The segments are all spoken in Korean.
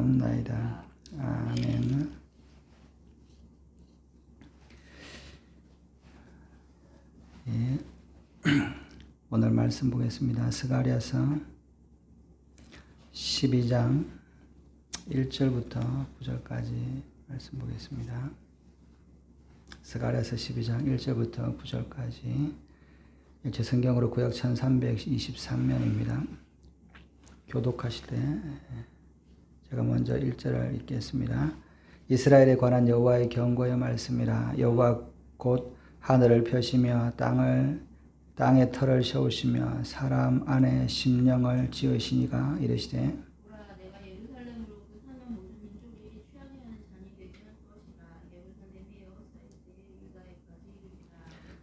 나이다. 아멘. 예. 오늘 말씀 보겠습니다. 스가랴서 12장 1절부터 9절까지 말씀 보겠습니다. 스가랴서 12장 1절부터 9절까지 제 성경으로 구약 1323면입니다. 교독하실 때 제가 먼저 1절을 읽겠습니다. 이스라엘에 관한 여호와의 경고의 말씀이라. 여호와 곧 하늘을 펴시며 땅에 터를 세우시며 사람 안에 심령을 지으시니가 이르시되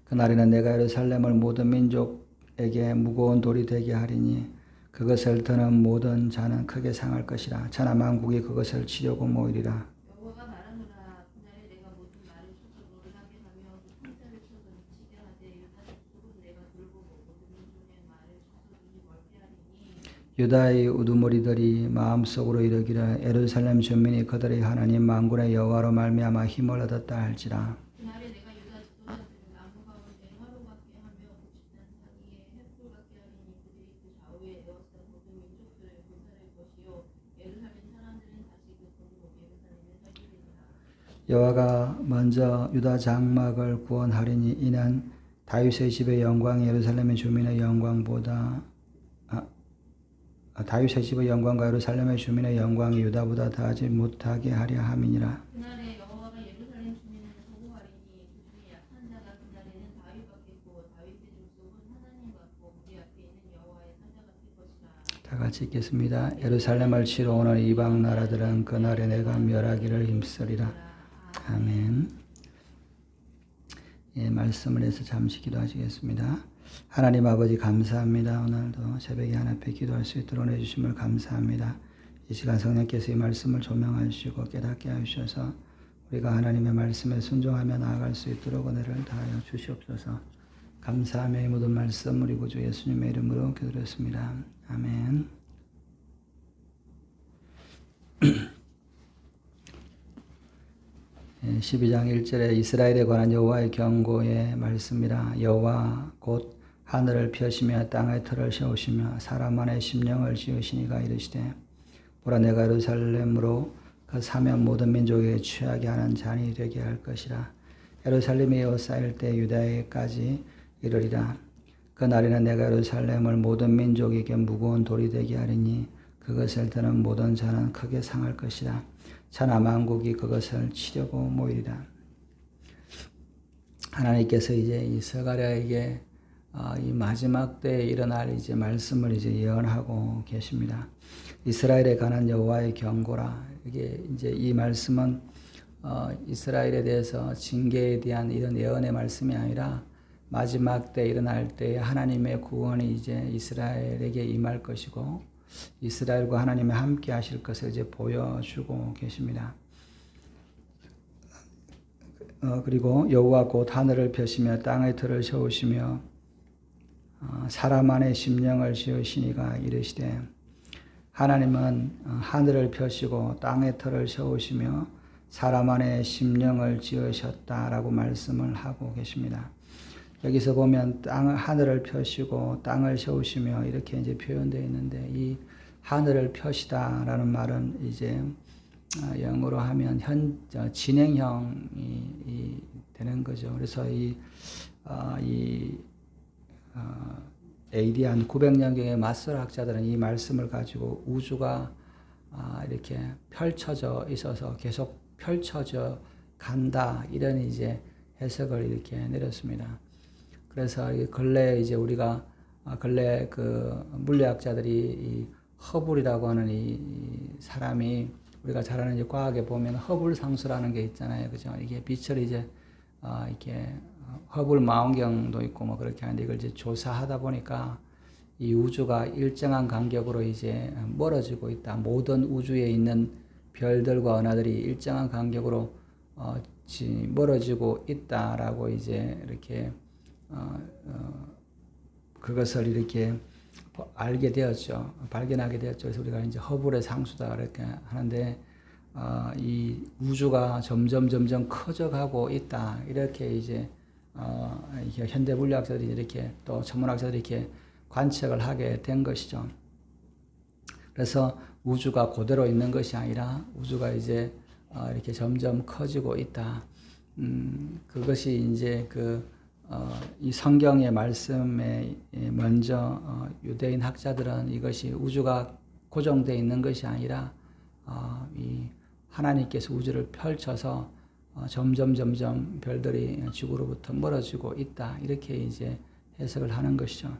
그날에는 내가 예루살렘을 모든 민족에게 무거운 돌이 되게 하리니 그것을 드는 모든 자는 크게 상할 것이라. 천하 만국이 그것을 치려고 모이리라. 여호와가 말하노라. 그날에 내가 모든 말을 쳐서 놀라게 하며 그 통짜를 쳐서 미치게 하되 유다 족속은 내가 돌보고 모든 민족의 말을 쳐서 눈이 멀게 하리니 유다의 우두머리들이 마음속으로 이르기를 예루살렘 주민이 그들의 하나님 만군의 여호와로 말미암아 힘을 얻었다 할지라. 그날에 내가 유다 지도자들을 나무 가운데 화로 같게 하며 북측단 산 위에 횃불 같게 하리니 그들이 그 좌우에 에워싼 모든 민족들을 불살할 것이요 예루살렘 사람들은 다시 그 본국 예루살렘에 살리리라. 여호와가 먼저 유다 장막을 구원하리니 이는 다윗의 집의 영광이 예루살렘의 주민의 영광보다 다윗의 집의 영광과 예루살렘의 주민의 영광이 유다보다 더하지 못하게 하려 함이니라. 그날에 여호와가 예루살렘 주민을 보호하리니 그중에 약한 자가 그날에는 다윗 같겠고 다윗의 족속은 하나님 같고 우리 앞에 있는 여호와의 사자 같을 것이라. 다 같이 읽겠습니다. 예루살렘을 치러 오는 이방 나라들은 그날에 내가 멸하기를 힘쓰리라. 아멘. 예, 말씀을 해서 잠시 기도하시겠습니다. 하나님 아버지 감사합니다. 오늘도 새벽에 하나님 앞에 기도할 수 있도록 내주심을 감사합니다. 이 시간 성령께서 이 말씀을 조명하시고 깨닫게 하셔서 우리가 하나님의 말씀에 순종하며 나아갈 수 있도록 은혜를 다하여 주시옵소서. 감사하며 이 모든 말씀 우리 구주 예수님의 이름으로 기도드렸습니다. 아멘. 12장 1절에 이스라엘에 관한 여호와의 경고의 말씀이라. 여호와 곧 하늘을 펴시며 땅에 터를 세우시며 사람 안에 심령을 지으시니가 이르시되 보라 내가 예루살렘으로 그 사면 모든 민족에게 취하게 하는 잔이 되게 할 것이라. 예루살렘이 에워싸일 때 유다에까지 이르리라. 그 날에는 내가 예루살렘을 모든 민족에게 무거운 돌이 되게 하리니 그것을 드는 모든 자는 크게 상할 것이라. 천하 만국이 그것을 치려고 모이리라. 하나님께서 이제 이 스가랴에게 이 마지막 때에 일어날 이제 말씀을 이제 예언하고 계십니다. 이스라엘에 관한 여호와의 경고라. 이게 이제 이 말씀은 이스라엘에 대해서 징계에 대한 이런 예언의 말씀이 아니라 마지막 때 일어날 때 하나님의 구원이 이제 이스라엘에게 임할 것이고 이스라엘과 하나님이 함께 하실 것을 이제 보여주고 계십니다. 그리고 여호와 곧 하늘을 펴시며 땅의 틀을 세우시며 사람 안에 심령을 지으시니가 이르시되 하나님은 하늘을 펴시고 땅의 틀을 세우시며 사람 안에 심령을 지으셨다라고 말씀을 하고 계십니다. 여기서 보면 하늘을 펴시고 땅을 세우시며 이렇게 이제 표현되어 있는데 이 하늘을 펴시다라는 말은 이제 영어로 하면 진행형이 되는 거죠. 그래서 AD 한 900년경의 맞설학자들은 이 말씀을 가지고 우주가 이렇게 펼쳐져 있어서 계속 펼쳐져 간다 이런 이제 해석을 이렇게 내렸습니다. 그래서 근래 이제 우리가 근래 그 물리학자들이 이 허블이라고 하는 이 사람이 우리가 잘 아는 이제 과학에 보면 허블 상수라는 게 있잖아요, 그죠? 이게 빛을 이제 이렇게 허블 망원경도 있고 뭐 그렇게 하는데 이걸 이제 조사하다 보니까 이 우주가 일정한 간격으로 이제 멀어지고 있다. 모든 우주에 있는 별들과 은하들이 일정한 간격으로 멀어지고 있다라고 이제 이렇게 그것을 이렇게 알게 되었죠. 발견하게 되었죠. 그래서 우리가 이제 허블의 상수다 이렇게 하는데 이 우주가 점점 커져가고 있다. 이렇게 이제 이렇게 현대 물리학자들이 이렇게 또 천문학자들이 이렇게 관측을 하게 된 것이죠. 그래서 우주가 그대로 있는 것이 아니라 우주가 이제 이렇게 점점 커지고 있다. 그것이 이제 이 성경의 말씀에 먼저 유대인 학자들은 이것이 우주가 고정되어 있는 것이 아니라 이 하나님께서 우주를 펼쳐서 점점 별들이 지구로부터 멀어지고 있다. 이렇게 이제 해석을 하는 것이죠.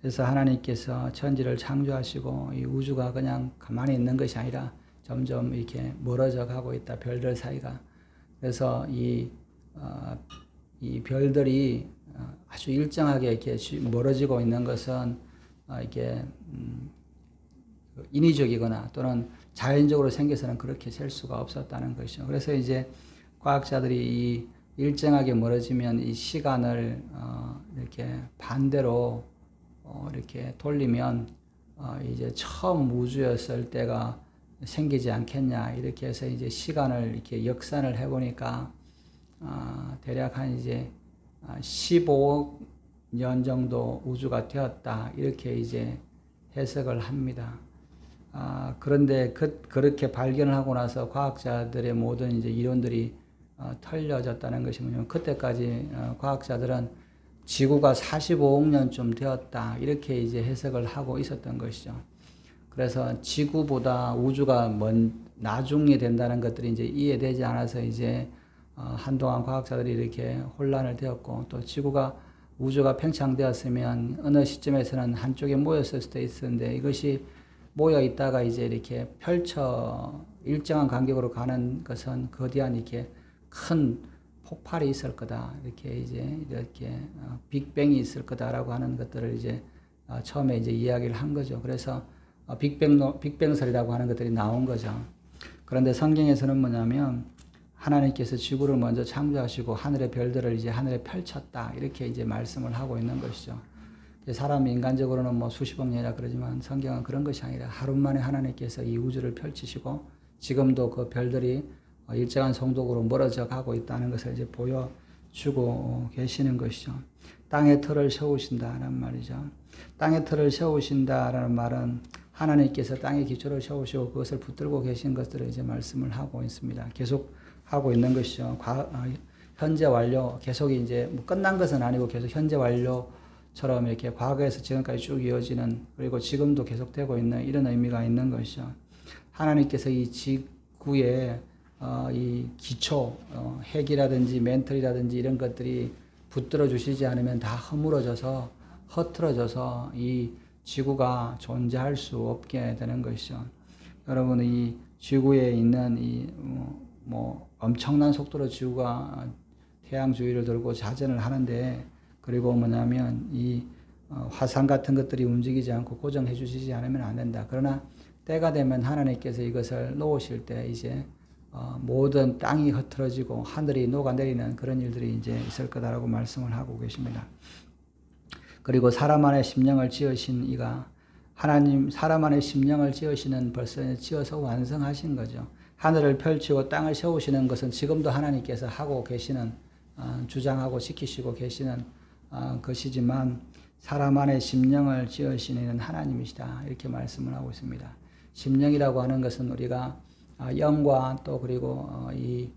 그래서 하나님께서 천지를 창조하시고 이 우주가 그냥 가만히 있는 것이 아니라 점점 이렇게 멀어져 가고 있다. 별들 사이가. 그래서 이 별들이 아주 일정하게 이렇게 멀어지고 있는 것은 이게 인위적이거나 또는 자연적으로 생겨서는 그렇게 셀 수가 없었다는 것이죠. 그래서 이제 과학자들이 이 일정하게 멀어지면 이 시간을 이렇게 반대로 이렇게 돌리면 이제 처음 우주였을 때가 생기지 않겠냐 이렇게 해서 이제 시간을 이렇게 역산을 해보니까 대략 한 이제 15억 년 정도 우주가 되었다 이렇게 이제 해석을 합니다. 그런데 그렇게 발견을 하고 나서 과학자들의 모든 이제 이론들이 털려졌다는 것이 뭐냐면 그때까지 과학자들은 지구가 45억 년쯤 되었다 이렇게 이제 해석을 하고 있었던 것이죠. 그래서 지구보다 우주가 나중에 된다는 것들이 이제 이해되지 않아서 이제 한동안 과학자들이 이렇게 혼란을 되었고 또 우주가 팽창되었으면 어느 시점에서는 한쪽에 모였을 수도 있었는데 이것이 모여 있다가 이제 이렇게 일정한 간격으로 가는 것은 거대한 이렇게 큰 폭발이 있을 거다. 이렇게 빅뱅이 있을 거다라고 하는 것들을 이제 처음에 이제 이야기를 한 거죠. 그래서 빅뱅설이라고 하는 것들이 나온 거죠. 그런데 성경에서는 뭐냐면 하나님께서 지구를 먼저 창조하시고 하늘의 별들을 이제 하늘에 펼쳤다. 이렇게 이제 말씀을 하고 있는 것이죠. 사람이 인간적으로는 뭐 수십억 년이라 그러지만 성경은 그런 것이 아니라 하루 만에 하나님께서 이 우주를 펼치시고 지금도 그 별들이 일정한 송독으로 멀어져 가고 있다는 것을 이제 보여주고 계시는 것이죠. 땅의 틀을 세우신다는 말이죠. 땅의 틀을 세우신다라는 말은 하나님께서 땅의 기초를 세우시고 그것을 붙들고 계신 것들을 이제 말씀을 하고 있습니다. 계속 하고 있는 것이죠. 현재 완료, 계속 이제 뭐 끝난 것은 아니고 계속 현재 완료처럼 이렇게 과거에서 지금까지 쭉 이어지는 그리고 지금도 계속되고 있는 이런 의미가 있는 것이죠. 하나님께서 이 지구에 이 기초, 핵이라든지 멘틀이라든지 이런 것들이 붙들어 주시지 않으면 다 허물어져서 이 지구가 존재할 수 없게 되는 것이죠. 여러분, 이 지구에 있는 엄청난 속도로 지구가 태양 주위를 돌고 자전을 하는데 그리고 뭐냐면 이 화산 같은 것들이 움직이지 않고 고정해 주시지 않으면 안 된다. 그러나 때가 되면 하나님께서 이것을 놓으실 때 이제 모든 땅이 흐트러지고 하늘이 녹아내리는 그런 일들이 이제 있을 거다라고 말씀을 하고 계십니다. 그리고 사람 안에 심령을 지으신 이가 하나님 사람 안에 심령을 지으시는 벌써 지어서 완성하신 거죠. 하늘을 펼치고 땅을 세우시는 것은 지금도 하나님께서 하고 계시는 주장하고 지키시고 계시는 것이지만 사람 안에 심령을 지으시는 이는 하나님이시다 이렇게 말씀을 하고 있습니다. 심령이라고 하는 것은 우리가 영과 또 그리고 이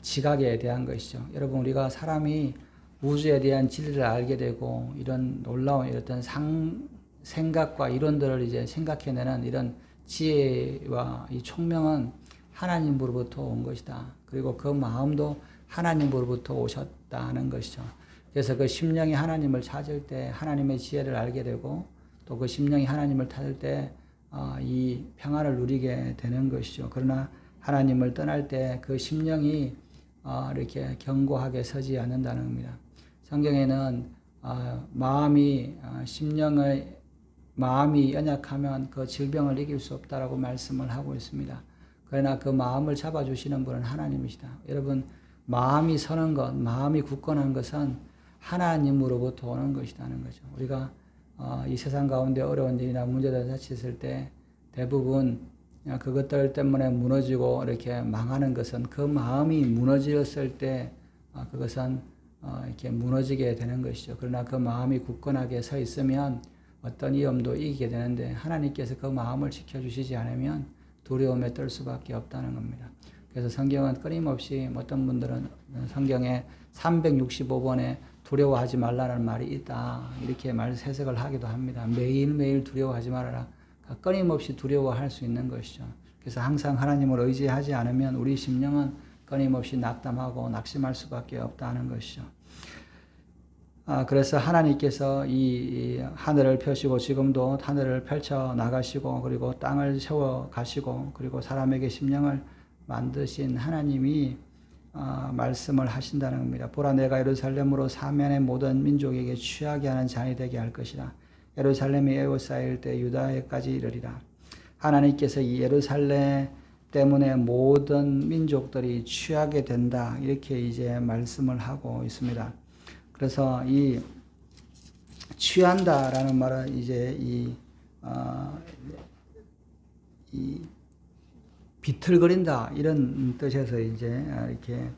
지각에 대한 것이죠. 여러분 우리가 사람이 우주에 대한 진리를 알게 되고 이런 놀라운 이런 생각과 이론들을 이제 생각해내는 이런 지혜와 이 총명은 하나님으로부터 온 것이다. 그리고 그 마음도 하나님으로부터 오셨다는 것이죠. 그래서 그 심령이 하나님을 찾을 때 하나님의 지혜를 알게 되고 또 그 심령이 하나님을 찾을 때 이 평안을 누리게 되는 것이죠. 그러나 하나님을 떠날 때 그 심령이 이렇게 견고하게 서지 않는다는 겁니다. 성경에는 마음이 연약하면 그 질병을 이길 수 없다라고 말씀을 하고 있습니다. 그러나 그 마음을 잡아주시는 분은 하나님이시다. 여러분 마음이 서는 것, 마음이 굳건한 것은 하나님으로부터 오는 것이라는 거죠. 우리가 이 세상 가운데 어려운 일이나 문제들 닥쳤을 때 대부분 그것들 때문에 무너지고 이렇게 망하는 것은 그 마음이 무너졌을 때 그것은 이렇게 무너지게 되는 것이죠. 그러나 그 마음이 굳건하게 서 있으면 어떤 위험도 이기게 되는데 하나님께서 그 마음을 지켜주시지 않으면 두려움에 떨 수밖에 없다는 겁니다. 그래서 성경은 끊임없이 어떤 분들은 성경에 365번에 두려워하지 말라는 말이 있다 이렇게 해석을 하기도 합니다. 매일매일 두려워하지 말아라. 끊임없이 두려워할 수 있는 것이죠. 그래서 항상 하나님을 의지하지 않으면 우리 심령은 끊임없이 낙담하고 낙심할 수밖에 없다는 것이죠. 그래서 하나님께서 이 하늘을 펴시고 지금도 하늘을 펼쳐 나가시고 그리고 땅을 세워 가시고 그리고 사람에게 심령을 만드신 하나님이 말씀을 하신다는 겁니다. 보라 내가 예루살렘으로 사면의 모든 민족에게 취하게 하는 잔이 되게 할 것이라. 예루살렘이 에워싸일 때 유다에까지 이르리라. 하나님께서 이 예루살렘 때문에 모든 민족들이 취하게 된다 이렇게 이제 말씀을 하고 있습니다. 그래서 이 취한다라는 말은 이제 이 비틀거린다 이런 뜻에서 이제 이렇게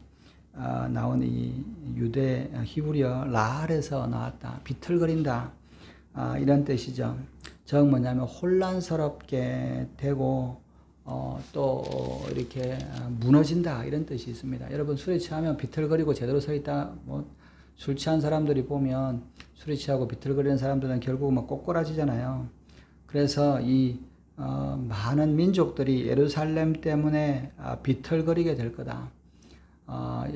나온 이 유대 히브리어 라알에서 나왔다. 비틀거린다 이런 뜻이죠. 즉 뭐냐면 혼란스럽게 되고 또 이렇게 무너진다 이런 뜻이 있습니다. 여러분 술에 취하면 비틀거리고 제대로 서 있다 술 취한 사람들이 보면 술에 취하고 비틀거리는 사람들은 결국 꼬꾸라지잖아요. 그래서 이 많은 민족들이 예루살렘 때문에 비틀거리게 될 거다.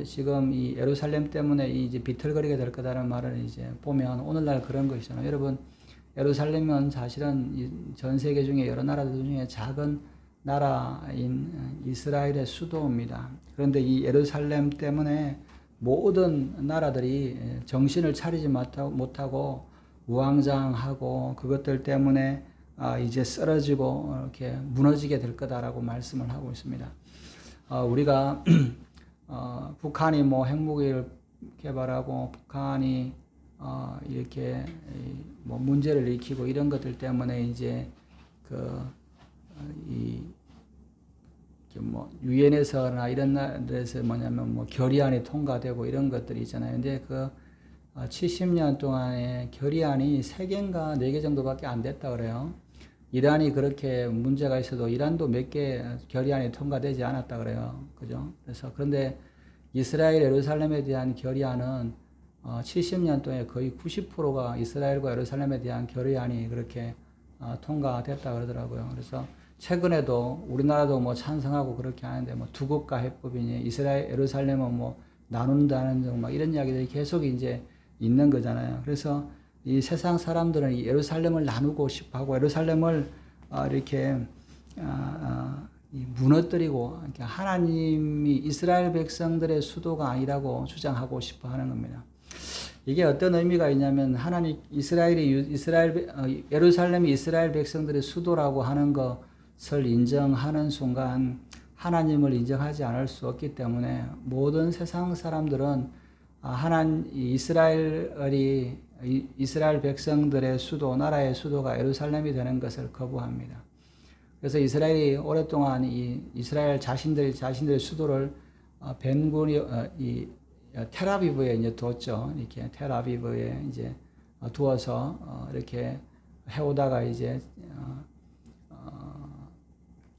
지금 이 예루살렘 때문에 이제 비틀거리게 될 거다라는 말을 이제 보면 오늘날 그런 것이잖아요. 여러분 예루살렘은 사실은 전 세계 중에 여러 나라들 중에 작은 나라인 이스라엘의 수도입니다. 그런데 이 예루살렘 때문에 모든 나라들이 정신을 차리지 못하고 우왕좌왕하고 그것들 때문에 이제 쓰러지고 이렇게 무너지게 될 거다라고 말씀을 하고 있습니다. 우리가 북한이 핵무기를 개발하고 북한이 이렇게 문제를 일으키고 이런 것들 때문에 이제 유엔에서나 이런 데서 뭐냐면 결의안이 통과되고 이런 것들이 있잖아요. 근데 70년 동안에 결의안이 3개인가 4개 정도밖에 안 됐다 그래요. 이란이 그렇게 문제가 있어도 이란도 몇 개 결의안이 통과되지 않았다 그래요. 그죠? 그런데 이스라엘 예루살렘에 대한 결의안은 70년 동안에 거의 90%가 이스라엘과 예루살렘에 대한 결의안이 그렇게 통과됐다 그러더라고요. 그래서 최근에도 우리나라도 찬성하고 그렇게 하는데 두 국가 해법이니 이스라엘 예루살렘은 나눈다는 등 이런 이야기들이 계속 이제 있는 거잖아요. 그래서 이 세상 사람들은 이 예루살렘을 나누고 싶어하고 예루살렘을 이렇게 무너뜨리고 하나님이 이스라엘 백성들의 수도가 아니라고 주장하고 싶어하는 겁니다. 이게 어떤 의미가 있냐면 예루살렘이 이스라엘 백성들의 수도라고 하는 것을 인정하는 순간 하나님을 인정하지 않을 수 없기 때문에 모든 세상 사람들은 이스라엘 백성들의 수도, 나라의 수도가 예루살렘이 되는 것을 거부합니다. 그래서 이스라엘이 오랫동안 이스라엘 자신들의 수도를 벤군이 텔아비브에 이제 뒀죠. 이렇게 텔아비브에 이제 두어서 이렇게 해오다가 이제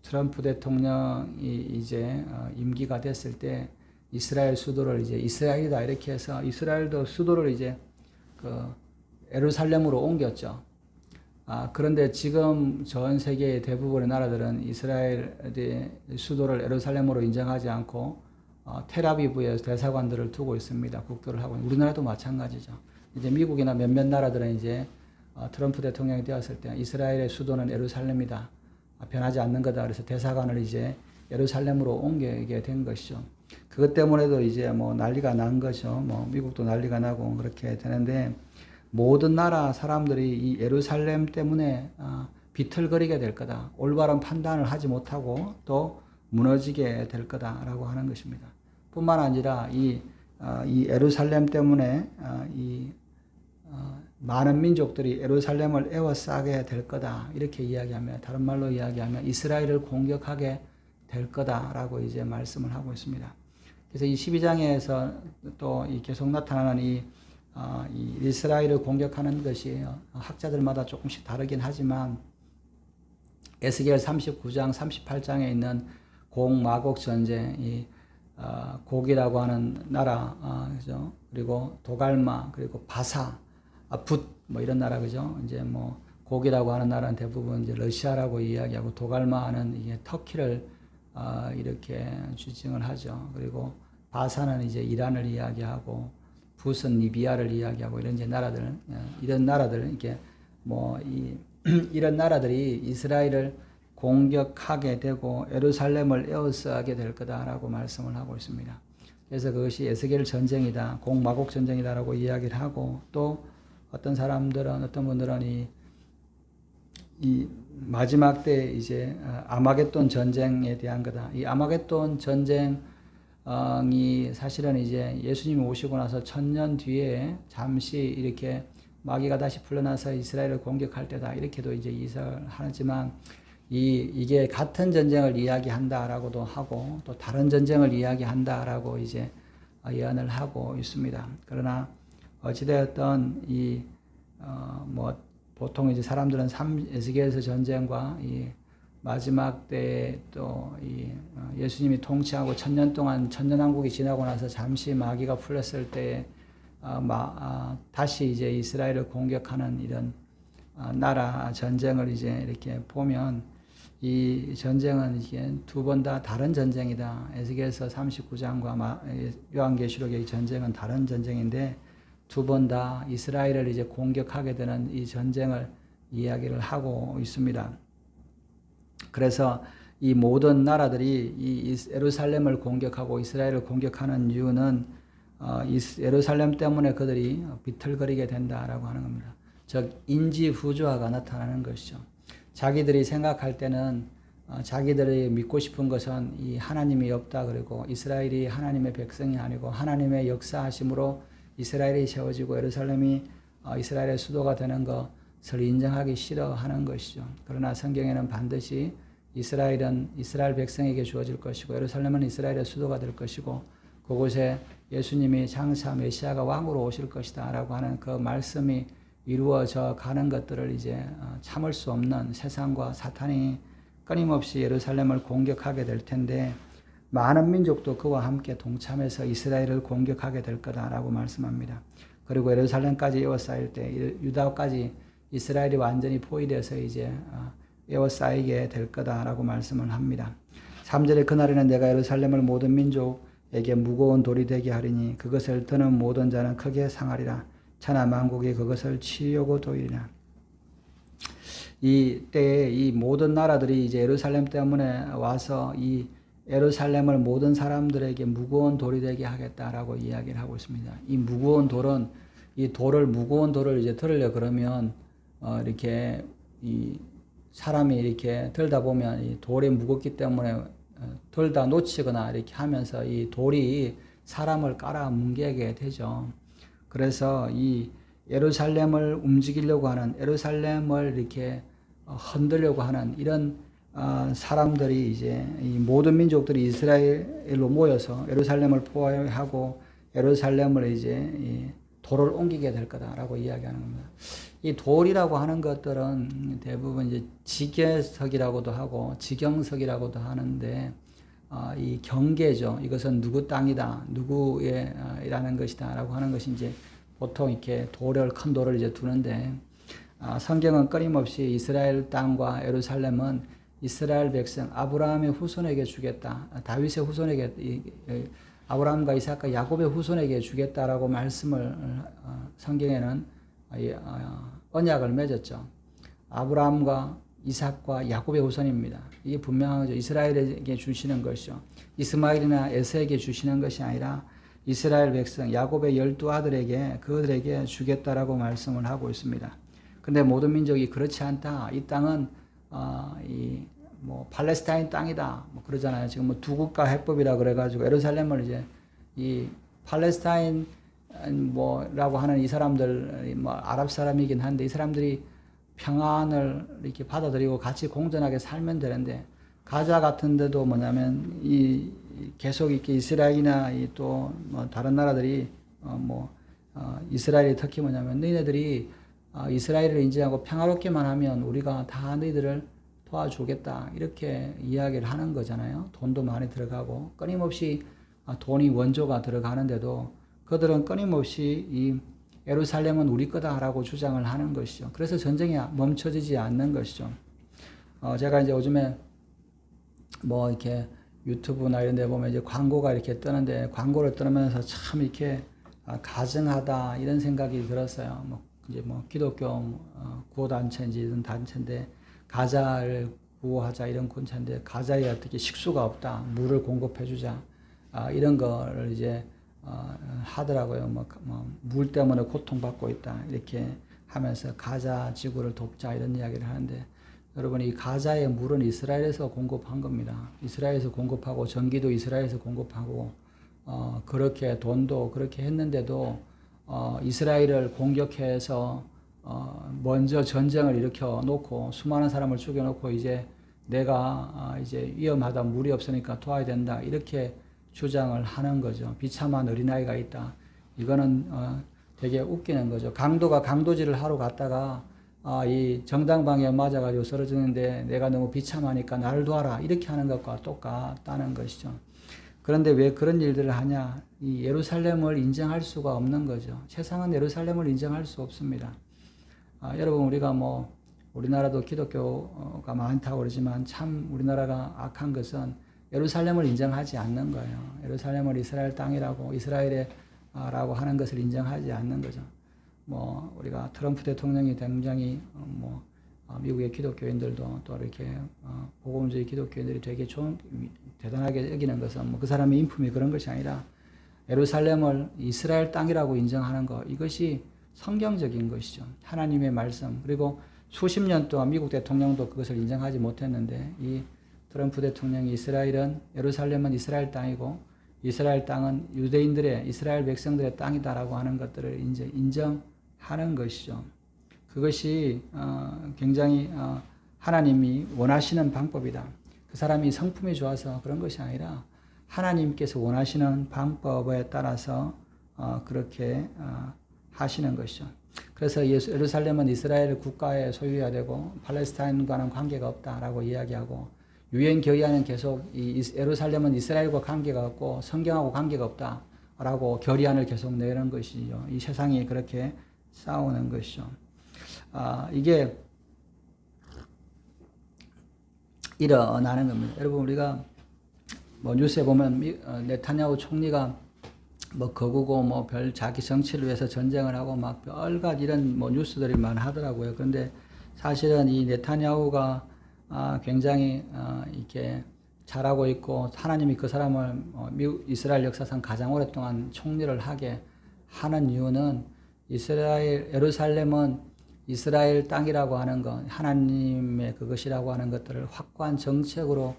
트럼프 대통령이 이제 임기가 됐을 때 이스라엘 수도를 이제 이스라엘이다 이렇게 해서 이스라엘도 수도를 이제 예루살렘으로 옮겼죠. 그런데 지금 전 세계의 대부분의 나라들은 이스라엘의 수도를 예루살렘으로 인정하지 않고 텔아비브에 대사관들을 두고 있습니다. 국교를 하고 우리나라도 마찬가지죠. 이제 미국이나 몇몇 나라들은 이제 트럼프 대통령이 되었을 때 이스라엘의 수도는 예루살렘이다. 변하지 않는 거다. 그래서 대사관을 이제 예루살렘으로 옮기게 된 것이죠. 그것 때문에도 이제 난리가 난 거죠. 미국도 난리가 나고 그렇게 되는데 모든 나라 사람들이 이 예루살렘 때문에 비틀거리게 될 거다. 올바른 판단을 하지 못하고 또 무너지게 될 거다라고 하는 것입니다. 뿐만 아니라 이 예루살렘 때문에 많은 민족들이 예루살렘을 에워싸게 될 거다. 이렇게 이야기하며 다른 말로 이야기하면 이스라엘을 공격하게 될 거다라고 이제 말씀을 하고 있습니다. 그래서 이 12장에서 또 이 계속 나타나는 이 이스라엘을 공격하는 것이 학자들마다 조금씩 다르긴 하지만 에스겔 39장, 38장에 있는 공마곡 전쟁, 이 곡이라고 하는 나라, 그죠? 그리고 도갈마, 그리고 바사, 붓, 이런 나라, 그죠? 이제 곡이라고 하는 나라는 대부분 이제 러시아라고 이야기하고 도갈마는 이게 터키를 이렇게 지칭을 하죠. 그리고 바사는 이제 이란을 이야기하고 붓은 리비아를 이야기하고 이런 이제 나라들, 이런 나라들 이게 이런 나라들이 이스라엘을 공격하게 되고 예루살렘을 에워싸게 될 거다라고 말씀을 하고 있습니다. 그래서 그것이 에스겔 전쟁이다, 공마곡 전쟁이다라고 이야기를 하고 또 어떤 분들은 이 마지막 때 이제 아마겟돈 전쟁에 대한 거다. 이 아마겟돈 전쟁이 사실은 이제 예수님이 오시고 나서 1000년 뒤에 잠시 이렇게 마귀가 다시 풀려나서 이스라엘을 공격할 때다. 이렇게도 이제 이설을 하지만 이게 같은 전쟁을 이야기한다라고도 하고 또 다른 전쟁을 이야기한다라고 이제 예언을 하고 있습니다. 그러나 어찌되었던 보통 이제 사람들은 에스겔서 전쟁과 이 마지막 때 또 예수님이 통치하고 1000년 동안 천년왕국이 지나고 나서 잠시 마귀가 풀렸을 때 다시 이제 이스라엘을 공격하는 이런 나라 전쟁을 이제 이렇게 보면 이 전쟁은 이게 두 번 다 다른 전쟁이다. 에스겔서 39장과 요한계시록의 전쟁은 다른 전쟁인데 두 번 다 이스라엘을 이제 공격하게 되는 이 전쟁을 이야기를 하고 있습니다. 그래서 이 모든 나라들이 이 예루살렘을 공격하고 이스라엘을 공격하는 이유는 예루살렘 때문에 그들이 비틀거리게 된다라고 하는 겁니다. 즉 인지부조화가 나타나는 것이죠. 자기들이 생각할 때는 자기들이 믿고 싶은 것은 이 하나님이 없다, 그리고 이스라엘이 하나님의 백성이 아니고 하나님의 역사하심으로 이스라엘이 세워지고 예루살렘이 이스라엘의 수도가 되는 것을 인정하기 싫어하는 것이죠. 그러나 성경에는 반드시 이스라엘은 이스라엘 백성에게 주어질 것이고 예루살렘은 이스라엘의 수도가 될 것이고 그곳에 예수님이 장차 메시아가 왕으로 오실 것이다 라고 하는 그 말씀이 이루어져 가는 것들을 이제 참을 수 없는 세상과 사탄이 끊임없이 예루살렘을 공격하게 될 텐데 많은 민족도 그와 함께 동참해서 이스라엘을 공격하게 될 거다라고 말씀합니다. 그리고 예루살렘까지 에워싸일 때 유다까지 이스라엘이 완전히 포위되어서 이제 에워싸이게 될 거다라고 말씀을 합니다. 3절에 그날에는 내가 예루살렘을 모든 민족에게 무거운 돌이 되게 하리니 그것을 드는 모든 자는 크게 상하리라. 천하 만국이 그것을 치려고 도이리라. 이 때에 이 모든 나라들이 이제 예루살렘 때문에 와서 이 예루살렘을 모든 사람들에게 무거운 돌이 되게 하겠다라고 이야기를 하고 있습니다. 이 무거운 돌은 무거운 돌을 이제 들으려 그러면 이렇게 이 사람이 이렇게 들다 보면 이 돌이 무겁기 때문에 들다 놓치거나 이렇게 하면서 이 돌이 사람을 깔아 뭉개게 되죠. 그래서 이 예루살렘을 움직이려고 하는, 예루살렘을 이렇게 흔들려고 하는 이런 사람들이 이제 이 모든 민족들이 이스라엘로 모여서 예루살렘을 포위하고 예루살렘을 이제 돌을 옮기게 될 거다라고 이야기하는 겁니다. 이 돌이라고 하는 것들은 대부분 이제 지계석이라고도 하고 지경석이라고도 하는데 이 경계죠. 이것은 누구 땅이다, 누구의 이라는 것이다라고 하는 것이 이제 보통 이렇게 큰 돌을 이제 두는데 성경은 끊임없이 이스라엘 땅과 예루살렘은 이스라엘 백성 아브라함의 후손에게 주겠다, 다윗의 후손에게 아브라함과 이삭과 야곱의 후손에게 주겠다라고 말씀을 성경에는 언약을 맺었죠. 아브라함과 이삭과 야곱의 후손입니다. 이게 분명하죠. 이스라엘에게 주시는 것이죠. 이스마엘이나 에서에게 주시는 것이 아니라 이스라엘 백성 야곱의 12아들에게 그들에게 주겠다라고 말씀을 하고 있습니다. 근데 모든 민족이 그렇지 않다. 이 땅은 팔레스타인 땅이다. 그러잖아요. 지금 두 국가 해법이라 그래가지고 예루살렘을 이제 이 팔레스타인 뭐라고 하는 이 사람들 뭐 아랍 사람이긴 한데 이 사람들이 평안을 이렇게 받아들이고 같이 공존하게 살면 되는데 가자 같은 데도 뭐냐면 이 계속 이렇게 이스라엘이나 또 뭐 다른 나라들이 이스라엘이 특히 뭐냐면 너희네들이 이스라엘을 인정하고 평화롭게만 하면 우리가 다 너희들을 도와주겠다 이렇게 이야기를 하는 거잖아요. 돈도 많이 들어가고 끊임없이 돈이 원조가 들어가는데도 그들은 끊임없이 이 예루살렘은 우리 거다라고 주장을 하는 것이죠. 그래서 전쟁이 멈춰지지 않는 것이죠. 제가 이제 요즘에 뭐 이렇게 유튜브나 이런 데 보면 이제 광고가 이렇게 뜨는데 광고를 뜨면서 참 이렇게 가증하다 이런 생각이 들었어요. 이제 기독교 구호단체인지 이런 단체인데 가자를 구호하자 이런 군체인데 가자에 어떻게 식수가 없다. 물을 공급해 주자. 이런 거를 이제 하더라고요. 물 때문에 고통받고 있다. 이렇게 하면서 가자 지구를 돕자 이런 이야기를 하는데 여러분 이 가자의 물은 이스라엘에서 공급한 겁니다. 이스라엘에서 공급하고 전기도 이스라엘에서 공급하고 그렇게 돈도 그렇게 했는데도 이스라엘을 공격해서 먼저 전쟁을 일으켜 놓고 수많은 사람을 죽여 놓고 이제 내가 이제 위험하다 물이 없으니까 도와야 된다 이렇게 주장을 하는 거죠. 비참한 어린아이가 있다. 이거는 되게 웃기는 거죠. 강도가 강도질을 하러 갔다가 이 정당방위에 맞아가지고 쓰러지는데 내가 너무 비참하니까 나를 도와라 이렇게 하는 것과 똑같다는 것이죠. 그런데 왜 그런 일들을 하냐? 이 예루살렘을 인정할 수가 없는 거죠. 세상은 예루살렘을 인정할 수 없습니다. 여러분 우리가 우리나라도 기독교가 많다고 그러지만 참 우리나라가 악한 것은 예루살렘을 인정하지 않는 거예요. 예루살렘을 이스라엘 땅이라고 이스라엘이라고 하는 것을 인정하지 않는 거죠. 우리가 트럼프 대통령이 굉장히 미국의 기독교인들도 또 이렇게 복음주의 기독교인들이 되게 대단하게 여기는 것은 그 사람의 인품이 그런 것이 아니라 예루살렘을 이스라엘 땅이라고 인정하는 것 이것이 성경적인 것이죠. 하나님의 말씀 그리고 수십 년 동안 미국 대통령도 그것을 인정하지 못했는데 이 트럼프 대통령이 예루살렘은 이스라엘 땅이고 이스라엘 땅은 유대인들의 이스라엘 백성들의 땅이다라고 하는 것들을 이제 인정하는 것이죠. 그것이 굉장히 하나님이 원하시는 방법이다. 그 사람이 성품이 좋아서 그런 것이 아니라 하나님께서 원하시는 방법에 따라서 그렇게 하시는 것이죠. 그래서 예루살렘은 이스라엘 국가의 소유해야 되고 팔레스타인과는 관계가 없다라고 이야기하고 유엔 결의안은 계속 예루살렘은 이스라엘과 관계가 없고 성경하고 관계가 없다라고 결의안을 계속 내는 것이죠. 이 세상이 그렇게 싸우는 것이죠. 이게 일어나는 겁니다. 여러분 우리가 뉴스에 보면 네타냐후 총리가 거구고 별 자기 정치를 위해서 전쟁을 하고 별가지 이런 뉴스들이 많하더라고요. 그런데 사실은 이 네타냐후가 굉장히 이렇게 잘하고 있고 하나님이 그 사람을 이스라엘 역사상 가장 오랫동안 총리를 하게 하는 이유는 예루살렘은 이스라엘 땅이라고 하는 것, 하나님의 그것이라고 하는 것들을 확고한 정책으로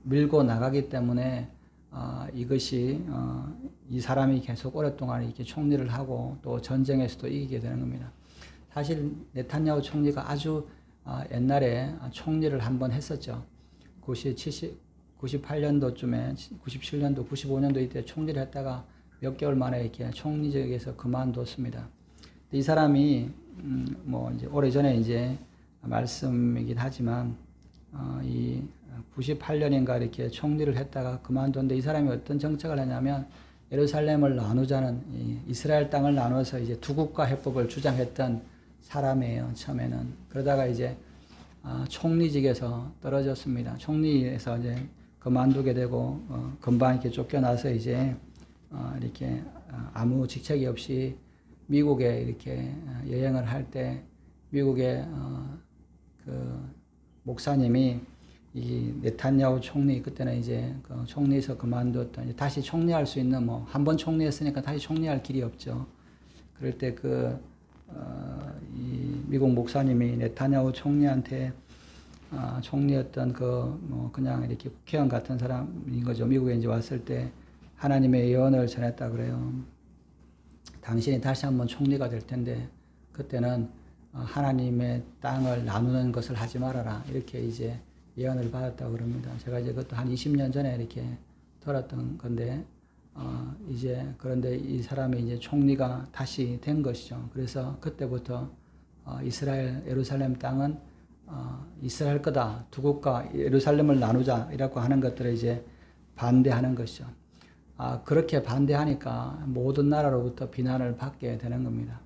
밀고 나가기 때문에 이것이 이 사람이 계속 오랫동안 이렇게 총리를 하고 또 전쟁에서도 이기게 되는 겁니다. 사실 네타냐후 총리가 아주 옛날에 총리를 한번 했었죠. 98년도쯤에 97년도, 95년도 이때 총리를 했다가 몇 개월 만에 이렇게 총리직에서 그만뒀습니다. 이 사람이 이제 오래전에 이제 말씀이긴 하지만 이 98년인가 이렇게 총리를 했다가 그만뒀는데 이 사람이 어떤 정책을 했냐면 예루살렘을 나누자는 이스라엘 땅을 나눠서 이제 두 국가 해법을 주장했던 사람이에요. 처음에는. 그러다가 이제 총리직에서 떨어졌습니다. 총리에서 이제 그만두게 되고 금방 이렇게 쫓겨나서 이제 이렇게 아무 직책이 없이 미국에 이렇게 여행을 할 때 미국의 그 목사님이 이 네타냐후 총리 그때는 이제 그 총리에서 그만뒀던 다시 총리할 수 있는 한 번 총리했으니까 다시 총리할 길이 없죠. 그럴 때 이 미국 목사님이 네타냐후 총리한테 총리였던 그냥 이렇게 국회의원 같은 사람인 거죠. 미국에 이제 왔을 때 하나님의 예언을 전했다 그래요. 당신이 다시 한번 총리가 될 텐데 그때는 하나님의 땅을 나누는 것을 하지 말아라. 이렇게 이제 예언을 받았다고 그럽니다. 제가 이제 그것도 한 20년 전에 이렇게 들었던 건데, 이제 그런데 이 사람이 이제 총리가 다시 된 것이죠. 그래서 그때부터 이스라엘 예루살렘 땅은 이스라엘 거다. 두 국가 예루살렘을 나누자. 이라고 하는 것들을 이제 반대하는 것이죠. 그렇게 반대하니까 모든 나라로부터 비난을 받게 되는 겁니다.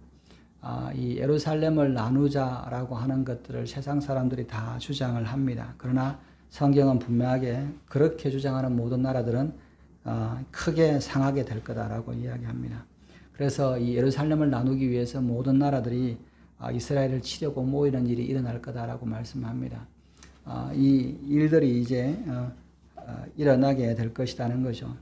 이 예루살렘을 나누자라고 하는 것들을 세상 사람들이 다 주장을 합니다. 그러나 성경은 분명하게 그렇게 주장하는 모든 나라들은 크게 상하게 될 거다라고 이야기합니다. 그래서 이 예루살렘을 나누기 위해서 모든 나라들이 이스라엘을 치려고 모이는 일이 일어날 거다라고 말씀합니다. 이 일들이 이제 일어나게 될 것이라는 거죠.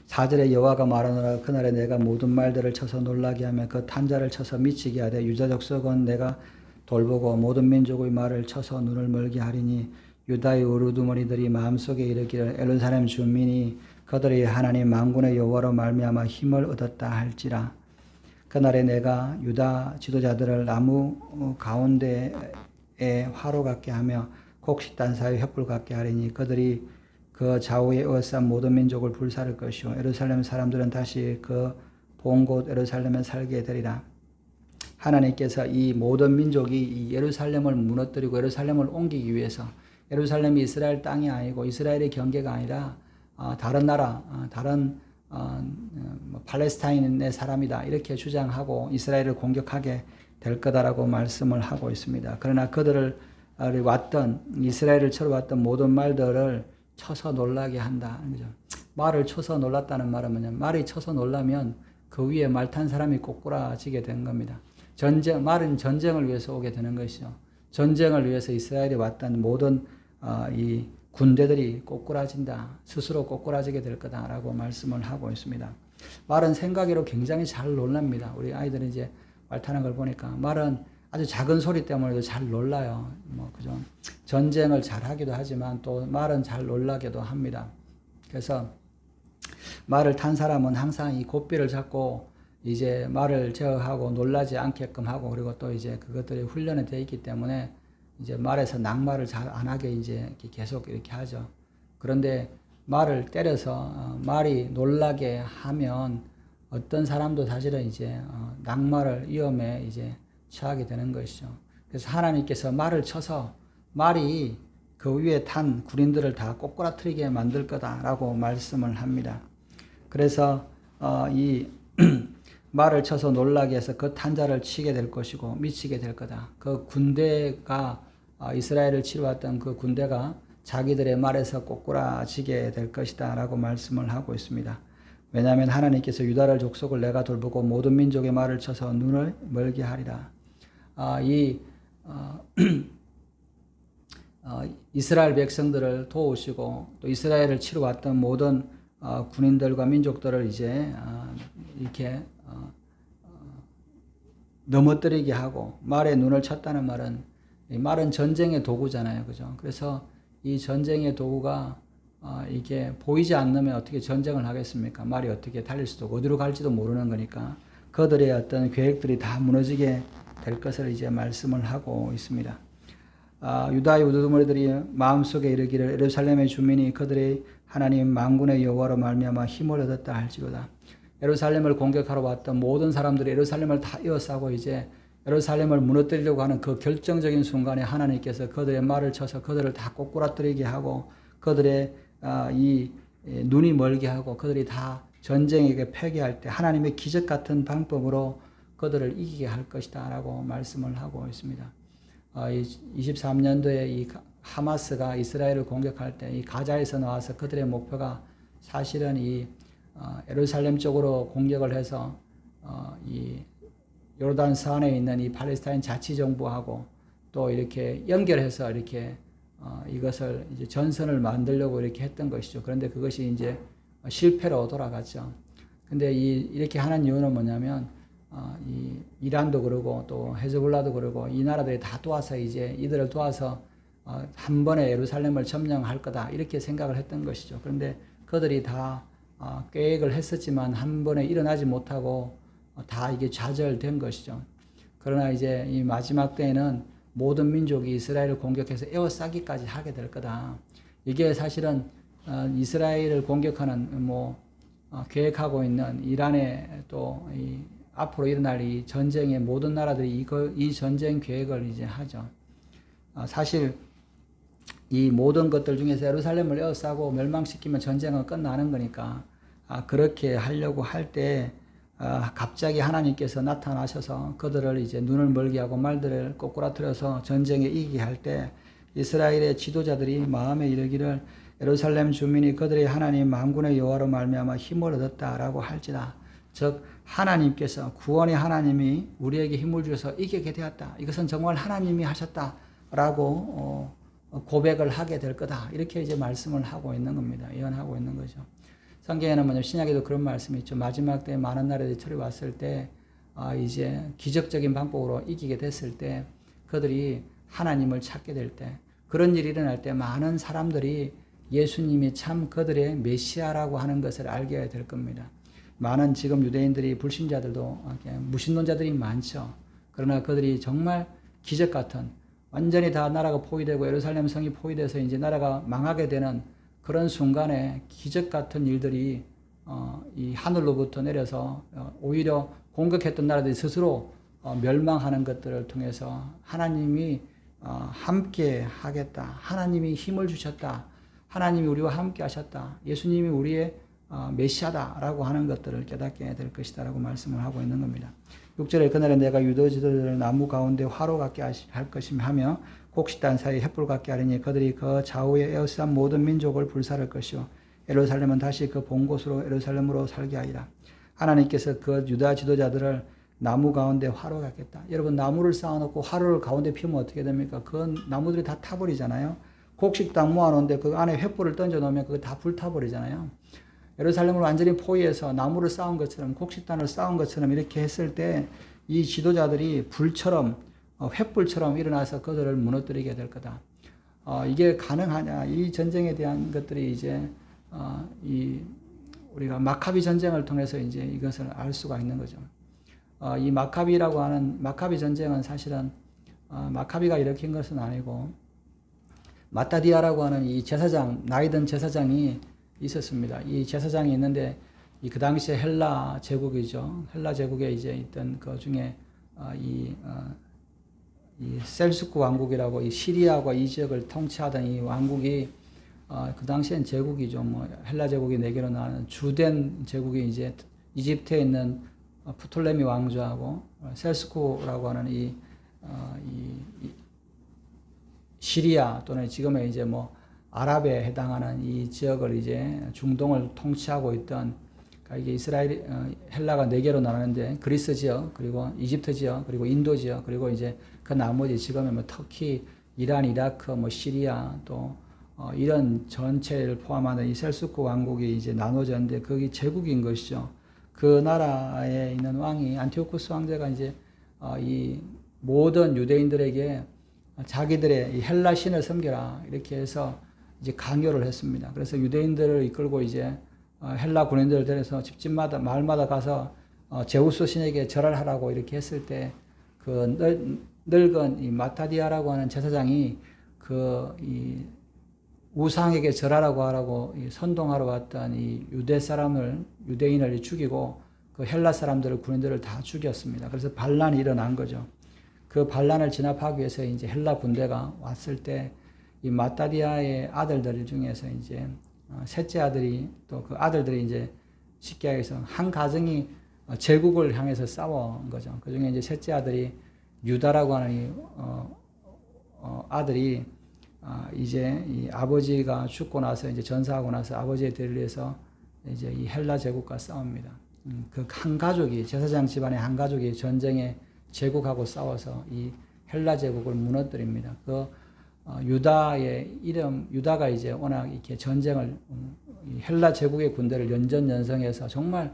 4절에 여호와가 말하노라 그날에 내가 모든 말들을 쳐서 놀라게 하며 그 탄자를 쳐서 미치게 하되 유다 족속은 내가 돌보고 모든 민족의 말을 쳐서 눈을 멀게 하리니 유다의 우르두머리들이 마음속에 이르기를 예루살렘 주민이 그들의 하나님 만군의 여호와로 말미암아 힘을 얻었다 할지라. 그날에 내가 유다 지도자들을 나무 가운데에 화로 같게 하며 곡식단 사이에 횃불 같게 하리니 그들이 그 좌우에 어싼 모든 민족을 불사를 것이요 예루살렘 사람들은 다시 그 본 곳 예루살렘에 살게 되리라. 하나님께서 이 모든 민족이 이 예루살렘을 무너뜨리고 예루살렘을 옮기기 위해서, 예루살렘이 이스라엘 땅이 아니고 이스라엘의 경계가 아니라 다른 나라, 다른 팔레스타인의 사람이다 이렇게 주장하고 이스라엘을 공격하게 될 거다라고 말씀을 하고 있습니다. 그러나 그들을 왔던 이스라엘을 쳐러 왔던 모든 말들을 쳐서 놀라게 한다. 그죠? 말을 쳐서 놀랐다는 말은 뭐냐면 말이 쳐서 놀라면 그 위에 말 탄 사람이 꼬꾸라지게 된 겁니다. 말은 전쟁을 위해서 오게 되는 것이죠. 전쟁을 위해서 이스라엘에 왔던 모든 이 군대들이 꼬꾸라진다. 스스로 꼬꾸라지게 될 거다라고 말씀을 하고 있습니다. 말은 생각으로 굉장히 잘 놀랍니다. 우리 아이들이 이제 말 타는 걸 보니까 말은 아주 작은 소리 때문에도 잘 놀라요. 그죠? 전쟁을 잘 하기도 하지만 또 말은 잘 놀라기도 합니다. 그래서 말을 탄 사람은 항상 이 고삐를 잡고 이제 말을 제어하고 놀라지 않게끔 하고, 그리고 또 이제 그것들이 훈련이 되어 있기 때문에 이제 말에서 낙말을 잘 안 하게 이제 계속 이렇게 하죠. 그런데 말을 때려서 말이 놀라게 하면 어떤 사람도 사실은 이제 낙말을 위험에 이제 처하게 되는 것이죠. 그래서 하나님께서 말을 쳐서 말이 그 위에 탄 군인들을 다 꼬꾸라뜨리게 만들 거다라고 말씀을 합니다. 그래서 이 말을 쳐서 놀라게 해서 그 탄자를 치게 될 것이고 미치게 될 거다. 그 군대가 이스라엘을 치러 왔던 그 군대가 자기들의 말에서 꼬꾸라지게 될 것이다 라고 말씀을 하고 있습니다. 왜냐하면 하나님께서 유다를 족속을 내가 돌보고 모든 민족의 말을 쳐서 눈을 멀게 하리라. 이스라엘 백성들을 도우시고 또 이스라엘을 치러 왔던 모든 군인들과 민족들을 이제 이렇게 넘어뜨리게 하고, 말에 눈을 쳤다는 말은 전쟁의 도구잖아요. 그죠? 그래서 이 전쟁의 도구가 이게 보이지 않으면 어떻게 전쟁을 하겠습니까? 말이 어떻게 달릴 수도 없고 어디로 갈지도 모르는 거니까 그들의 어떤 계획들이 다 무너지게 될 것을 이제 말씀을 하고 있습니다. 유다의 우두머리들이 마음속에 이르기를 예루살렘의 주민이 그들의 하나님 만군의 여호와로 말미암아 힘을 얻었다 할지로다. 예루살렘을 공격하러 왔던 모든 사람들이 예루살렘을 다 에워싸고 이제 예루살렘을 무너뜨리려고 하는 그 결정적인 순간에 하나님께서 그들의 말을 쳐서 그들을 다 꼬꾸라뜨리게 하고 그들의 이 눈이 멀게 하고 그들이 다 전쟁에게 패배할 때 하나님의 기적 같은 방법으로 그들을 이기게 할 것이다 라고 말씀을 하고 있습니다. 23년도에 이 하마스가 이스라엘을 공격할 때 이 가자에서 나와서 그들의 목표가 사실은 이 예루살렘 쪽으로 공격을 해서 이 요르단 산에 있는 이 팔레스타인 자치정부하고 또 이렇게 연결해서 이렇게 이것을 이제 전선을 만들려고 이렇게 했던 것이죠. 그런데 그것이 이제 실패로 돌아갔죠. 근데 이렇게 하는 이유는 뭐냐면 이 이란도 그러고 또 헤즈볼라도 그러고 이 나라들이 다 도와서 이제 이들을 도와서 한 번에 예루살렘을 점령할 거다 이렇게 생각을 했던 것이죠. 그런데 그들이 다 계획을 했었지만 한 번에 일어나지 못하고 다 이게 좌절된 것이죠. 그러나 이제 이 마지막 때에는 모든 민족이 이스라엘을 공격해서 에워싸기까지 하게 될 거다. 이게 사실은 이스라엘을 공격하는 계획하고 있는 이란의 또 앞으로 일어날 이 전쟁의 모든 나라들이 이 전쟁 계획을 이제 하죠. 사실 이 모든 것들 중에서 예루살렘을 에워싸고 멸망시키면 전쟁은 끝나는 거니까 그렇게 하려고 할 때 갑자기 하나님께서 나타나셔서 그들을 이제 눈을 멀게 하고 말들을 꼬꾸라뜨려서 전쟁에 이기게 할 때 이스라엘의 지도자들이 마음에 이르기를 예루살렘 주민이 그들의 하나님 만군의 여호와로 말미암아 힘을 얻었다라고 할지라. 즉 하나님께서 구원의 하나님이 우리에게 힘을 주셔서 이기게 되었다. 이것은 정말 하나님이 하셨다라고 고백을 하게 될 거다. 이렇게 이제 말씀을 하고 있는 겁니다. 예언하고 있는 거죠. 성경에는 뭐냐면 신약에도 그런 말씀이 있죠. 마지막 때 많은 나라들이 철이 왔을 때 이제 기적적인 방법으로 이기게 됐을 때 그들이 하나님을 찾게 될 때 그런 일이 일어날 때 많은 사람들이 예수님이 참 그들의 메시아라고 하는 것을 알게 될 겁니다. 많은 지금 유대인들이 불신자들도 무신론자들이 많죠. 그러나 그들이 정말 기적 같은 완전히 다 나라가 포위되고 예루살렘 성이 포위돼서 이제 나라가 망하게 되는 그런 순간에 기적 같은 일들이 이 하늘로부터 내려서 오히려 공격했던 나라들이 스스로 멸망하는 것들을 통해서 하나님이 함께 하겠다. 하나님이 힘을 주셨다. 하나님이 우리와 함께 하셨다. 예수님이 우리의 메시아다라고 하는 것들을 깨닫게 될 것이다라고 말씀을 하고 있는 겁니다. 6절에 그날에 내가 유다 지도자를 나무 가운데 화로 같게 할 것이며 하며 곡식단 사이에 횃불 같게 하리니 그들이 그 좌우에 에워싼 모든 민족을 불사를 것이요 예루살렘은 다시 그 본 곳으로 예루살렘으로 살게 하리라. 하나님께서 그 유다 지도자들을 나무 가운데 화로 같겠다. 여러분 나무를 쌓아놓고 화로를 가운데 피우면 어떻게 됩니까? 그 나무들이 다 타버리잖아요. 곡식단 모아놓은데 그 안에 횃불을 던져놓으면 그거 다 불타버리잖아요. 예루살렘을 완전히 포위해서 나무를 쌓은 것처럼 곡식단을 쌓은 것처럼 이렇게 했을 때 이 지도자들이 불처럼 횃불처럼 일어나서 그들을 무너뜨리게 될 거다. 이게 가능하냐? 이 전쟁에 대한 것들이 이제 우리가 마카비 전쟁을 통해서 이제 이것을 알 수가 있는 거죠. 이 마카비라고 하는 마카비 전쟁은 사실은 마카비가 일으킨 것은 아니고 마타디아라고 하는 이 제사장 나이든 제사장이 있었습니다. 이 제사장이 있는데 그 당시에 헬라 제국이죠. 헬라 제국에 이제 있던 그 중에 이 셀수크 왕국이라고 이 시리아와 이 지역을 통치하던 이 왕국이 그 당시엔 제국이죠. 헬라 제국이 4개로 나누는 주된 제국이 이제 이집트에 있는 프톨레미 왕조하고 셀수크라고 하는 이 시리아 또는 지금의 이제 아랍에 해당하는 이 지역을 이제 중동을 통치하고 있던 이게 이스라엘 헬라가 4개로 나누는데 그리스 지역 그리고 이집트 지역 그리고 인도 지역 그리고 이제 그 나머지 지금의 터키, 이란, 이라크, 시리아 또 이런 전체를 포함하는 이 셀수크 왕국이 이제 나눠졌는데 그게 제국인 것이죠. 그 나라에 있는 왕이 안티오쿠스 황제가 이제 이 모든 유대인들에게 자기들의 이 헬라 신을 섬겨라 이렇게 해서 이제 강요를 했습니다. 그래서 유대인들을 이끌고 이제 헬라 군인들을 데려서 집집마다 마을마다 가서 제우스 신에게 절을 하라고 이렇게 했을 때 그 늙은 이 마타디아라고 하는 제사장이 이 우상에게 절하라고 하라고 선동하러 왔던 이 유대인을 죽이고 그 헬라 사람들을 군인들을 다 죽였습니다. 그래서 반란이 일어난 거죠. 그 반란을 진압하기 위해서 이제 헬라 군대가 왔을 때 이 마타디아의 아들들 중에서 이제 셋째 아들이 또 그 아들들이 이제 쉽게 얘기해서 한 가정이 제국을 향해서 싸운 거죠. 그 중에 이제 셋째 아들이 유다라고 하는 이 아들이 이제 이 아버지가 죽고 나서 이제 전사하고 나서 아버지의 대를 위해서 이제 이 헬라 제국과 싸웁니다. 그 한 가족이 제사장 집안의 한 가족이 전쟁에 제국하고 싸워서 이 헬라 제국을 무너뜨립니다. 그 유다의 이름 유다가 이제 워낙 이렇게 전쟁을 헬라 제국의 군대를 연전연승해서 정말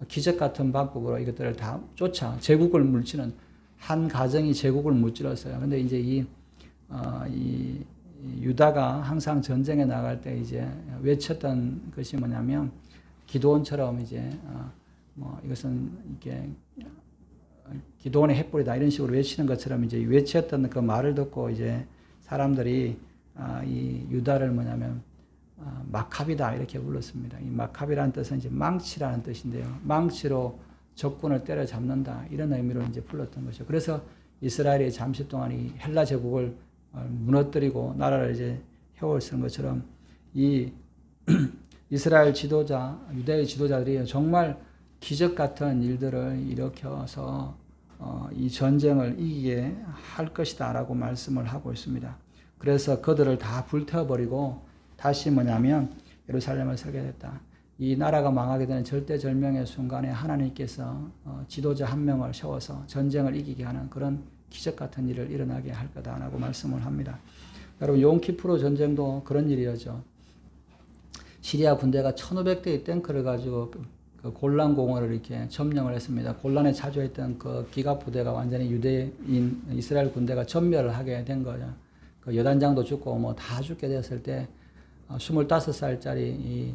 기적 같은 방법으로 이것들을 다 쫓아 제국을 물치는 한 가정이 제국을 무찔렀어요. 근데 이제 이 유다가 항상 전쟁에 나갈 때 이제 외쳤던 것이 뭐냐면 기드온처럼 이제 뭐 이것은 이렇게 기드온의 횃불이다 이런 식으로 외치는 것처럼 이제 외쳤던 그 말을 듣고 이제 사람들이 이 유다를 뭐냐면 마카비다 이렇게 불렀습니다. 이 마카비라는 뜻은 이제 망치라는 뜻인데요. 망치로 적군을 때려잡는다 이런 의미로 이제 불렀던 거죠. 그래서 이스라엘이 잠시 동안 이 헬라 제국을 무너뜨리고 나라를 이제 해오던 것처럼 이 이스라엘 지도자, 유대의 지도자들이 정말 기적 같은 일들을 일으켜서 이 전쟁을 이기게 할 것이다라고 말씀을 하고 있습니다. 그래서 그들을 다 불태워버리고 다시 뭐냐면 예루살렘을 서게 됐다. 이 나라가 망하게 되는 절대절명의 순간에 하나님께서 지도자 한 명을 세워서 전쟁을 이기게 하는 그런 기적 같은 일을 일어나게 할 거다라고 말씀을 합니다. 여러분 용키프로 전쟁도 그런 일이었죠. 시리아 군대가 1500대의 탱크를 가지고 그 골란 공원을 이렇게 점령을 했습니다. 골란에 차지했던 그 기갑 부대가 완전히 유대인 이스라엘 군대가 전멸을 하게 된 거죠. 그 여단장도 죽고 뭐 다 죽게 됐을 때 25살짜리 이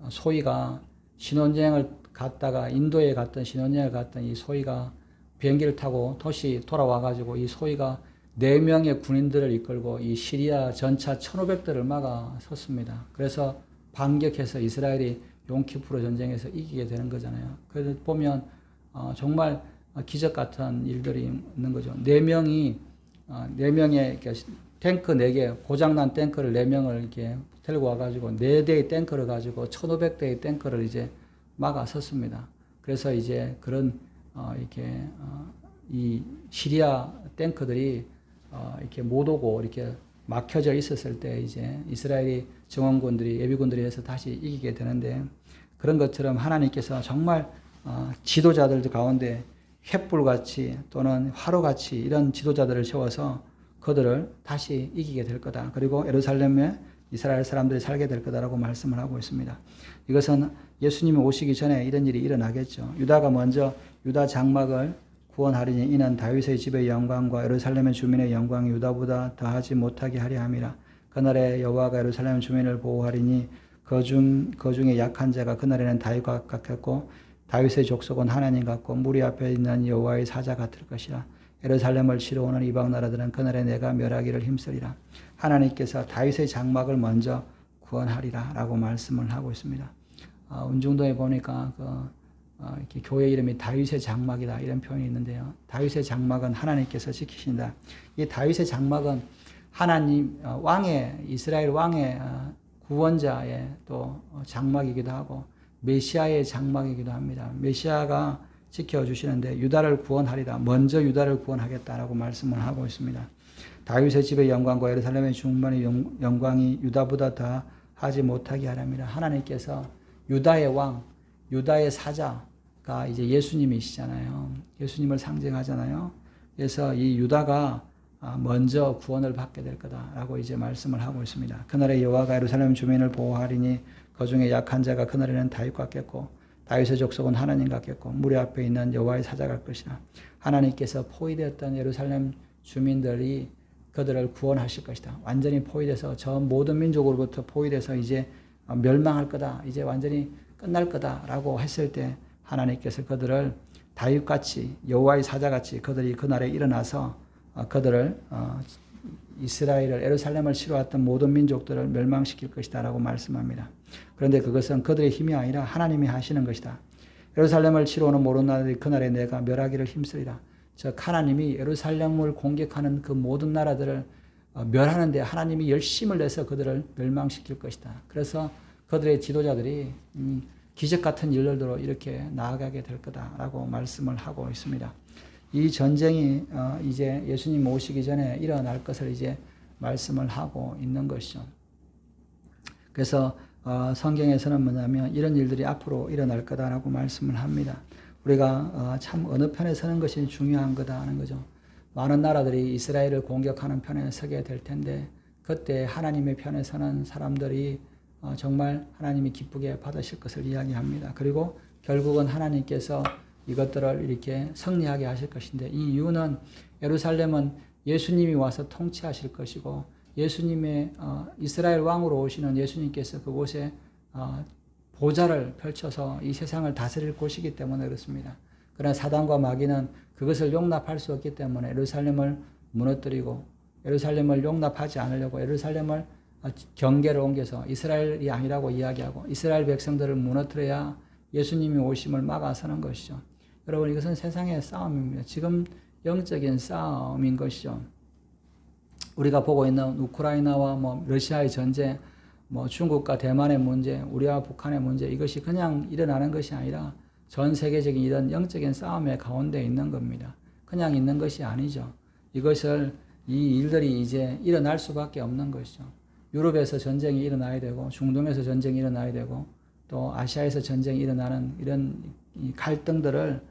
소위가 신혼여행을 갔다가 인도에 갔던 신혼여행을 갔던 이 소위가 비행기를 타고 도시 돌아와가지고 이 소위가 4명의 군인들을 이끌고 이 시리아 전차 1500대를 막아 섰습니다. 그래서 반격해서 이스라엘이 용키프로 전쟁에서 이기게 되는 거잖아요. 그래서 보면 정말 기적 같은 일들이 있는 거죠. 4명의 탱크 4개, 고장난 탱크를 4명을 이렇게 들고 와가지고 4대의 탱크를 가지고 1500대의 탱크를 이제 막아 섰습니다. 그래서 이제 그런 이 시리아 탱크들이 이렇게 못 오고 이렇게 막혀져 있었을 때 이제 이스라엘이 정원군들이 예비군들이 해서 다시 이기게 되는데 그런 것처럼 하나님께서 정말 지도자들 가운데 횃불같이 또는 화로같이 이런 지도자들을 세워서 그들을 다시 이기게 될 거다. 그리고 예루살렘에 이스라엘 사람들이 살게 될 거다라고 말씀을 하고 있습니다. 이것은 예수님이 오시기 전에 이런 일이 일어나겠죠. 유다가 먼저 유다 장막을 구원하리니 이는 다윗의 집의 영광과 예루살렘의 주민의 영광이 유다보다 더하지 못하게 하려 함이라. 그날에 여호와가 예루살렘 주민을 보호하리니 그 중에 약한 자가 그날에는 다윗과 같겠고 다윗의 족속은 하나님 같고 무리 앞에 있는 여호와의 사자 같을 것이라. 예루살렘을 치러 오는 이방 나라들은 그날에 내가 멸하기를 힘쓰리라. 하나님께서 다윗의 장막을 먼저 구원하리라 라고 말씀을 하고 있습니다. 운중도에 보니까 이렇게 교회 이름이 다윗의 장막이다 이런 표현이 있는데요. 다윗의 장막은 하나님께서 지키신다. 이 다윗의 장막은 하나님 이스라엘 왕의 구원자의 또 장막이기도 하고 메시아의 장막이기도 합니다. 메시아가 지켜주시는데 유다를 구원하리라. 먼저 유다를 구원하겠다라고 말씀을 하고 있습니다. 다윗의 집의 영광과 예루살렘의 중반의 영광이 유다보다 더 하지 못하게 하랍니다. 하나님께서 유다의 왕, 유다의 사자가 이제 예수님이시잖아요. 예수님을 상징하잖아요. 그래서 이 유다가 먼저 구원을 받게 될 거다라고 이제 말씀을 하고 있습니다. 그날에 여호와가 예루살렘 주민을 보호하리니 그 중에 약한 자가 그날에는 다윗 같겠고 다윗의 족속은 하나님 같겠고 무리 앞에 있는 여호와의 사자 같을 것이라. 하나님께서 포위되었던 예루살렘 주민들이 그들을 구원하실 것이다. 완전히 포위돼서 저 모든 민족으로부터 포위돼서 이제 멸망할 거다. 이제 완전히 끝날 거다라고 했을 때 하나님께서 그들을 다윗같이 여호와의 사자같이 그들이 그날에 일어나서 그들을 이스라엘을 예루살렘을 치러왔던 모든 민족들을 멸망시킬 것이다 라고 말씀합니다. 그런데 그것은 그들의 힘이 아니라 하나님이 하시는 것이다. 예루살렘을 치러오는 모든 나라들이 그날에 내가 멸하기를 힘쓰리라. 즉 하나님이 예루살렘을 공격하는 그 모든 나라들을 멸하는데 하나님이 열심을 내서 그들을 멸망시킬 것이다. 그래서 그들의 지도자들이 기적 같은 일들로 이렇게 나아가게 될 거다라고 말씀을 하고 있습니다. 이 전쟁이 이제 예수님 오시기 전에 일어날 것을 이제 말씀을 하고 있는 것이죠. 그래서 성경에서는 뭐냐면 이런 일들이 앞으로 일어날 거다라고 말씀을 합니다. 우리가 참 어느 편에 서는 것이 중요한 거다 하는 거죠. 많은 나라들이 이스라엘을 공격하는 편에 서게 될 텐데 그때 하나님의 편에 서는 사람들이 정말 하나님이 기쁘게 받으실 것을 이야기합니다. 그리고 결국은 하나님께서 이것들을 이렇게 승리하게 하실 것인데 이 이유는 예루살렘은 예수님이 와서 통치하실 것이고 예수님의 이스라엘 왕으로 오시는 예수님께서 그곳에 보좌를 펼쳐서 이 세상을 다스릴 곳이기 때문에 그렇습니다. 그러나 사단과 마귀는 그것을 용납할 수 없기 때문에 예루살렘을 무너뜨리고 예루살렘을 용납하지 않으려고 예루살렘을 경계를 옮겨서 이스라엘이 아니라고 이야기하고 이스라엘 백성들을 무너뜨려야 예수님이 오심을 막아서는 것이죠. 여러분 이것은 세상의 싸움입니다. 지금 영적인 싸움인 것이죠. 우리가 보고 있는 우크라이나와 러시아의 전쟁, 중국과 대만의 문제, 우리와 북한의 문제 이것이 그냥 일어나는 것이 아니라 전 세계적인 이런 영적인 싸움의 가운데 있는 겁니다. 그냥 있는 것이 아니죠. 이 일들이 이제 일어날 수밖에 없는 것이죠. 유럽에서 전쟁이 일어나야 되고 중동에서 전쟁이 일어나야 되고 또 아시아에서 전쟁이 일어나는 이런 이 갈등들을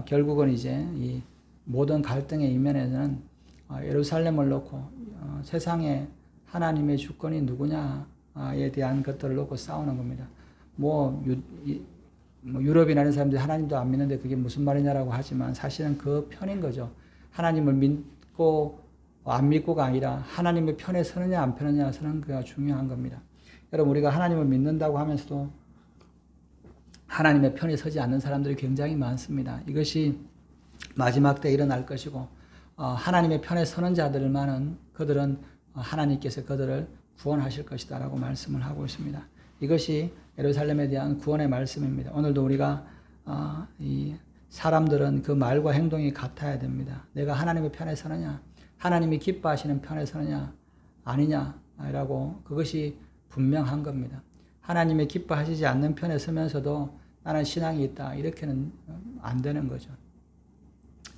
결국은 이제 이 모든 갈등의 이면에는 예루살렘을 놓고 세상에 하나님의 주권이 누구냐에 대한 것들을 놓고 싸우는 겁니다. 유럽이나 이런 사람들이 하나님도 안 믿는데 그게 무슨 말이냐라고 하지만 사실은 그 편인 거죠. 하나님을 믿고 안 믿고가 아니라 하나님의 편에 서느냐 안 서느냐 서는 그가 중요한 겁니다. 여러분 우리가 하나님을 믿는다고 하면서도 하나님의 편에 서지 않는 사람들이 굉장히 많습니다. 이것이 마지막 때 일어날 것이고 하나님의 편에 서는 자들만은 그들은 하나님께서 그들을 구원하실 것이다 라고 말씀을 하고 있습니다. 이것이 예루살렘에 대한 구원의 말씀입니다. 오늘도 우리가 이 사람들은 그 말과 행동이 같아야 됩니다. 내가 하나님의 편에 서느냐 하나님이 기뻐하시는 편에 서느냐 아니냐라고 그것이 분명한 겁니다. 하나님이 기뻐하시지 않는 편에 서면서도 나는 신앙이 있다 이렇게는 안 되는 거죠.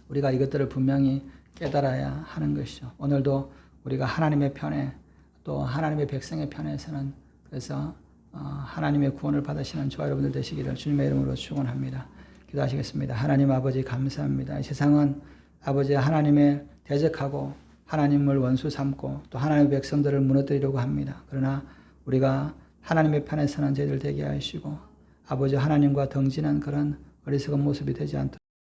우리가 이것들을 분명히 깨달아야 하는 것이죠. 오늘도 우리가 하나님의 편에 또 하나님의 백성의 편에서는 그래서 하나님의 구원을 받으시는 저와 여러분들 되시기를 주님의 이름으로 축원합니다. 기도하시겠습니다. 하나님 아버지 감사합니다. 이 세상은 아버지 하나님의 대적하고 하나님을 원수 삼고 또 하나님의 백성들을 무너뜨리려고 합니다. 그러나 우리가 하나님의 편에 서는 저희들 되게 하시고 아버지 하나님과 등지는 그런 어리석은 모습이 되지 않도록